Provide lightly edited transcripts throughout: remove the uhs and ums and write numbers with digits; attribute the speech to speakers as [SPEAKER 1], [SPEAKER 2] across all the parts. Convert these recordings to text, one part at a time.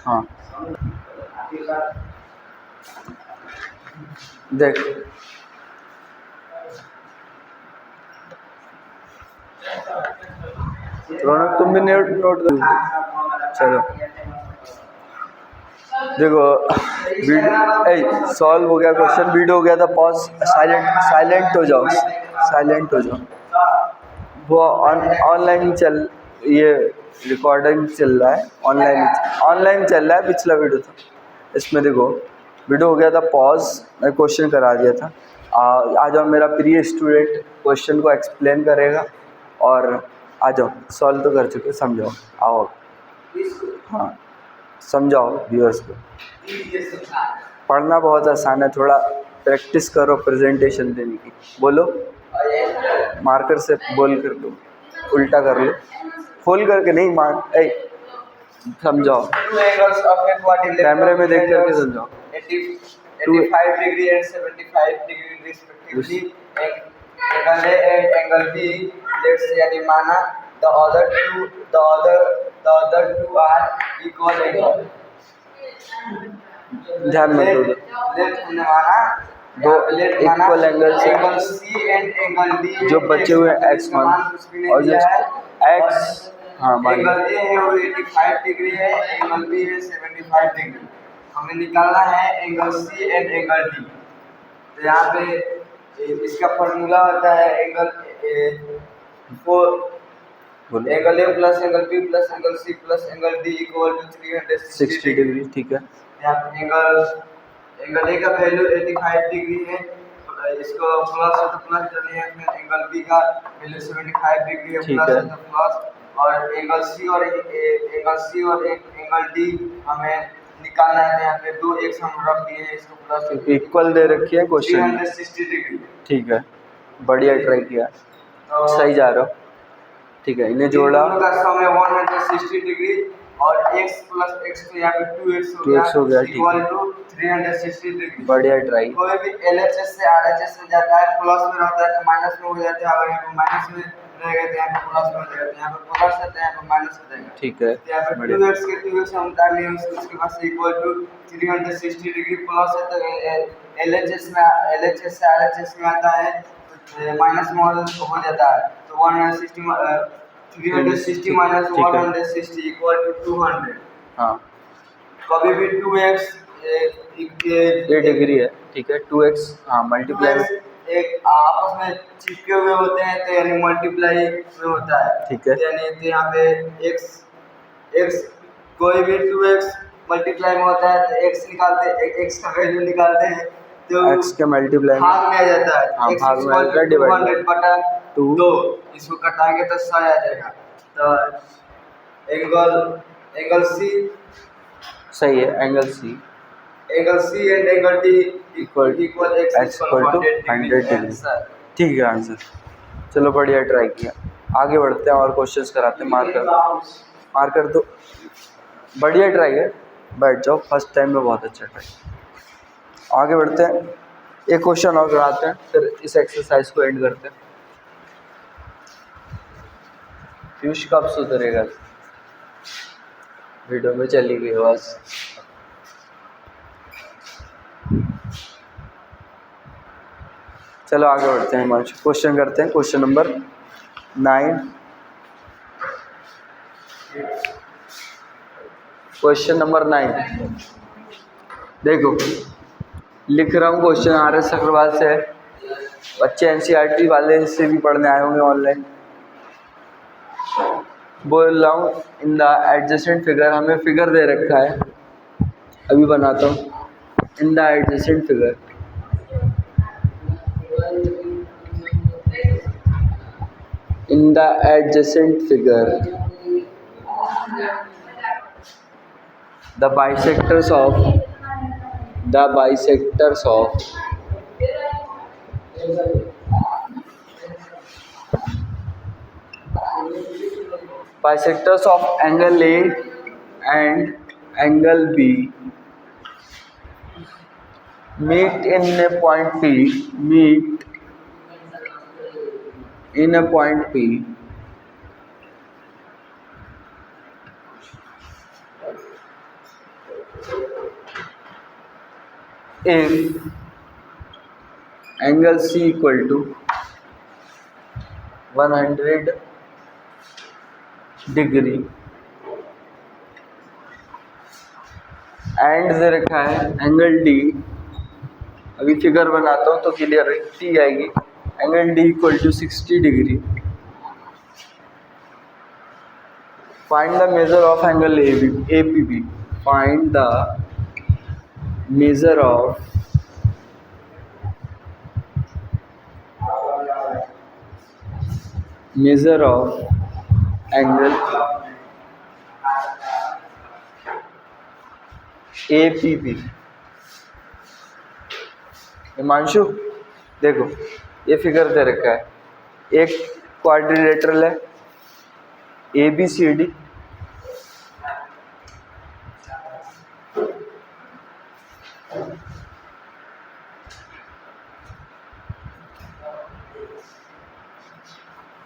[SPEAKER 1] हाँ देख, रौनक तुम भी नोट कर। चलो देखो, वीडियो सॉल्व हो गया, क्वेश्चन वीडियो हो गया था पॉज। साइलेंट हो जाओ, साइलेंट हो जाओ। वो ऑनलाइन चल, ये रिकॉर्डिंग चल रहा है, ऑनलाइन चल रहा है। पिछला वीडियो था, इसमें देखो वीडियो हो गया था पॉज, मैं क्वेश्चन करा दिया था। आ जाओ, मेरा प्रिय स्टूडेंट क्वेश्चन को एक्सप्लेन करेगा। और आ जाओ, सॉल्व तो कर चुके, समझाओ, आओ। हाँ समझाओ व्यूअर्स को। पढ़ना बहुत आसान है, थोड़ा प्रैक्टिस करो प्रेजेंटेशन देने की। बोलो, मार्कर से बोल कर लो, उल्टा कर लो, खोल करके नहीं, समझाओ, कैमरे में देख करके समझाओ।
[SPEAKER 2] 85 degree and 75 degree respectively. Angle A and angle B, let's say यानी माना the other two are equal angle.
[SPEAKER 1] ध्यान मत दो,
[SPEAKER 2] लेट हमने माना
[SPEAKER 1] दो इक्वल एंगल से
[SPEAKER 2] angle C and angle D
[SPEAKER 1] जो बचे हुए x मान और जो x, हाँ मान
[SPEAKER 2] एंगल A है वो 85 डिग्री है, एंगल B है 75 डिग्री। हमें निकालना है angle C and angle D। तो यहाँ पे इसका फॉर्मूला होता है angle A plus angle B plus angle C plus angle D equal to 360
[SPEAKER 1] degree. ठीक है,
[SPEAKER 2] यहाँ एंगल A का वैल्यू 85 डिग्री है, इसको प्लस है तो प्लस चलिए, फिर एंगल B का वैल्यू 75 डिग्री है, प्लस है तो प्लस। और एंगल C और एंगल D हमें निकालना है। यहाँ पे 2x हम रख दिए हैं, इसको प्लस
[SPEAKER 1] इक्वल दे रखी है क्वेश्चन
[SPEAKER 2] 360 डिग्री।
[SPEAKER 1] ठीक है, बढ़िया ट्राई किया, सही जा रहा हो। ठीक है, इन्हें जोड़ा,
[SPEAKER 2] का सम है 160 डिग्री और x प्लस x तो यहाँ पे 2x हो गया इक्वल टू 360 डिग्री।
[SPEAKER 1] बढ़िया ट्राई।
[SPEAKER 2] कोई भी LHS से RHS में जाता है, प्लस में रहता है तो माइनस में हो जाता है, अगर यहाँ पे माइनस में रहेगा तो यहाँ पे प्लस में हो जाएगा, यहाँ पे प्लस है तो यहाँ पे माइनस हो जाएगा।
[SPEAKER 1] ठीक है,
[SPEAKER 2] यहाँ पे 2x के 2x हम उतार लिए, उसके बाद से इक्वल टू 360 डिग्री प्लस है तो LHS से RHS में आता है तो माइनस में हो जाता है, तो 360 माइनस 160 इक्वल टू 200।
[SPEAKER 1] हाँ
[SPEAKER 2] कभी भी 2x
[SPEAKER 1] ये डिग्री है, ठीक है, 2x, हाँ मल्टीप्लाई
[SPEAKER 2] एक आपस में चिपके हुए होते हैं तो यानी मल्टीप्लाई में होता है।
[SPEAKER 1] ठीक है,
[SPEAKER 2] यानी तो यहाँ पे x कोई भी 2x मल्टीप्लाई में होता है तो x का वैल्यू निकालते हैं तो
[SPEAKER 1] x के मल्टीप्लाई
[SPEAKER 2] भाग में आ जाता है।
[SPEAKER 1] हाँ,
[SPEAKER 2] x
[SPEAKER 1] भाग में आ जाता है, डिवाइड
[SPEAKER 2] 200 बटा 2, इसको कटाएंगे तो 100 आ जाएगा। तो एंगल C
[SPEAKER 1] सही है, angle C
[SPEAKER 2] and angle D equal
[SPEAKER 1] x equal to 100 degree. ठीक है आंसर। चलो बढ़िया ट्राई किया, आगे बढ़ते हैं और क्वेश्चंस कराते हैं। मार्कर दो, बढ़िया ट्राई है, बैठ जाओ, फर्स्ट टाइम में बहुत अच्छा ट्राई। आगे बढ़ते हैं, एक क्वेश्चन और कराते हैं, फिर इस एक्सरसाइज को एंड करते हैं। पीयूष कब सुधरेगा, वीडियो में चली गई आवाज। चलो आगे बढ़ते हैं, हिमांशु क्वेश्चन करते हैं, क्वेश्चन नंबर 9। क्वेश्चन नंबर 9 देखो, लिख रहा हूँ क्वेश्चन RS अग्रवाल से है, बच्चे NCERT वाले से भी पढ़ने आए होंगे ऑनलाइन। बोल रहा हूँ, इन द एडजेसेंट फिगर, हमें फिगर दे रखा है, अभी बनाता हूँ। In the adjacent figure, in the adjacent figure, the bisectors of angle A and angle B meet in a point P if angle C equal to 100 degree and they रखा है angle D, अभी figure बनाता हूँ तो clarity आएगी। Angle D equal to 60 degree, find the measure of angle APB, find the measure of angle APB। Himanshu देखो ये figure दे रखा है, एक क्वाड्रिलेटरल है ABCD,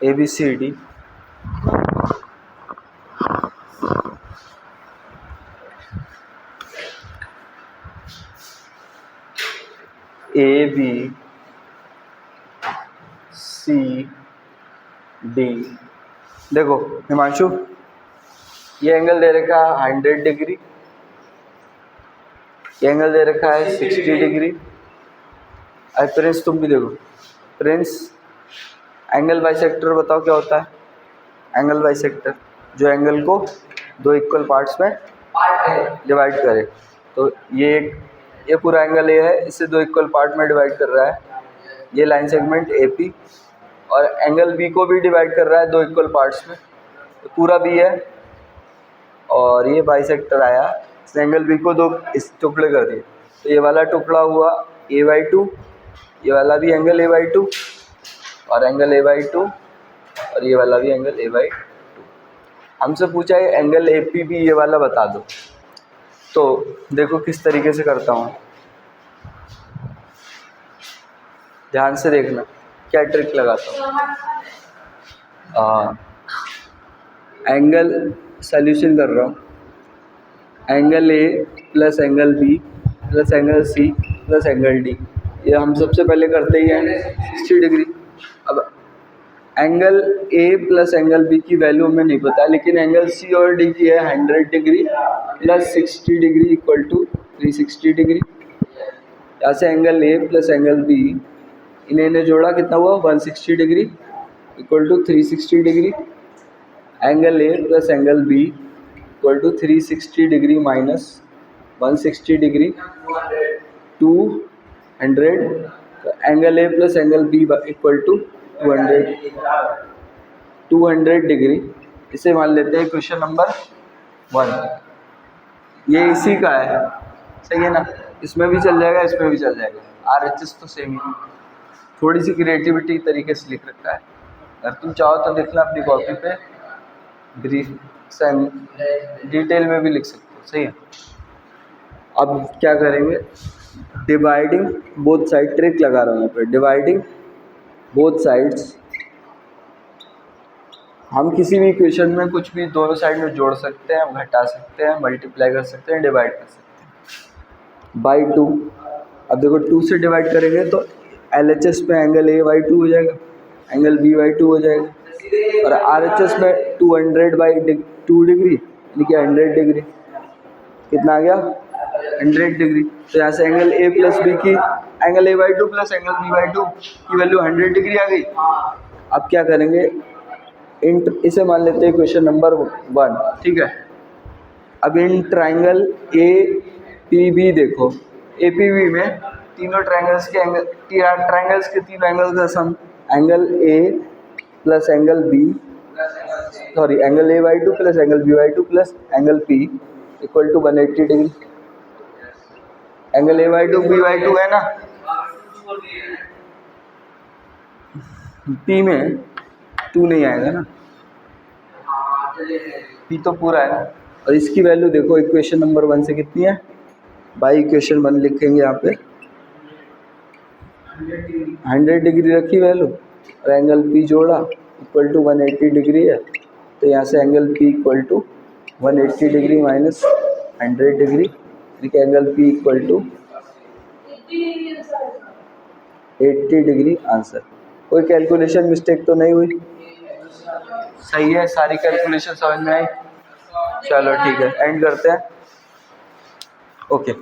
[SPEAKER 1] ABCD ABCD। देखो हिमांशु ये एंगल दे रखा है 100 डिग्री, ये एंगल दे रखा है 60 डिग्री। अब प्रिंस तुम भी देखो, प्रिंस एंगल बाइसेक्टर बताओ क्या होता है। एंगल बाइसेक्टर जो एंगल को दो इक्वल पार्ट्स में डिवाइड करे, तो ये पूरा एंगल ए है, इसे दो इक्वल पार्ट में डिवाइड कर रहा है ये लाइन सेगमेंट AP, और एंगल B को भी डिवाइड कर रहा है दो इक्वल पार्ट्स में, तो पूरा B है, और ये बाइसेक्टर आया, इसने एंगल B को दो इस टुकड़े कर दिए, तो ये वाला टुकड़ा हुआ A/2, ये वाला भी एंगल A/2 और एंगल A/2, और ये वाला भी एंगल A/2। हमसे पूछा है एंगल APB ये वाला बता दो, तो देखो किस तरीके से करता हूँ, ध्यान से देखना क्या ट्रिक लगाता हूँ। एंगल सॉल्यूशन कर रहा हूँ, angle A plus angle B plus angle C plus angle D, ये हम सबसे पहले करते ही हैं 60 डिग्री। अब angle A plus angle B की वैल्यू हमें नहीं पता, लेकिन एंगल C और D की है 100 degree plus 60 degree equal to 360 degree. यहाँ से angle A plus angle B इन्हें जोड़ा कितना हुआ 160 degree equal to 360 degree. Angle A plus angle B equal to 360 degree minus 160 degree 200। Angle A plus angle B equal to 200 degree. इसे मान लेते हैं क्वेश्चन नंबर 1। ये इसी का है, सही है ना, इसमें भी चल जाएगा इसमें भी चल जाएगा, RHS तो सेम ही, थोड़ी सी क्रिएटिविटी तरीके से लिख रखा है। अगर तुम चाहो तो देखना अपनी कॉपी पे, ब्रीफ डिटेल में भी लिख सकते हो, सही है। अब क्या करेंगे, डिवाइडिंग बोथ साइड, ट्रिक लगा रहा हूँ यहाँ पे, डिवाइडिंग बोथ साइड्स। हम किसी भी इक्वेशन में कुछ भी दोनों साइड में जोड़ सकते हैं, घटा सकते हैं, मल्टीप्लाई कर सकते हैं, डिवाइड कर सकते हैं बाई 2। अब देखो 2 से डिवाइड करेंगे तो LHS में एंगल A/2 हो जाएगा, एंगल B/2 हो जाएगा, और RHS में 200/2 डिग्री यानी कि 100 डिग्री। कितना आ गया 100 डिग्री। तो यहाँ से एंगल A प्लस B की, angle A/2 plus angle B/2 की वैल्यू 100 डिग्री आ गई। अब क्या करेंगे, इसे मान लेते हैं क्वेश्चन नंबर 1, ठीक है। अब इन ट्राइंगल APB देखो, APB में तीनों ट्राइंगल्स के एंगल, ट्राइंगल्स के तीनों एंगल का sum, angle A plus angle B, sorry angle A/2 plus angle B/2 plus angle P equal to 180 degree. Angle A/2 B/2 है ना, P में 2 नहीं आएगा ना, P तो पूरा है, और इसकी वैल्यू देखो इक्वेशन नंबर 1 से कितनी है, बाई इक्वेशन 1 लिखेंगे यहाँ पे 100 डिग्री रखी वैल्यू, और एंगल P जोड़ा इक्वल टू 180 डिग्री है, तो यहाँ से angle P equal to 180 degree minus 100 degree देखिए angle P equal to 80 degree answer. कोई कैलकुलेशन मिस्टेक तो नहीं हुई? सही है, सारी कैलकुलेशन समझ में आई? चलो ठीक है, एंड करते हैं। ओके।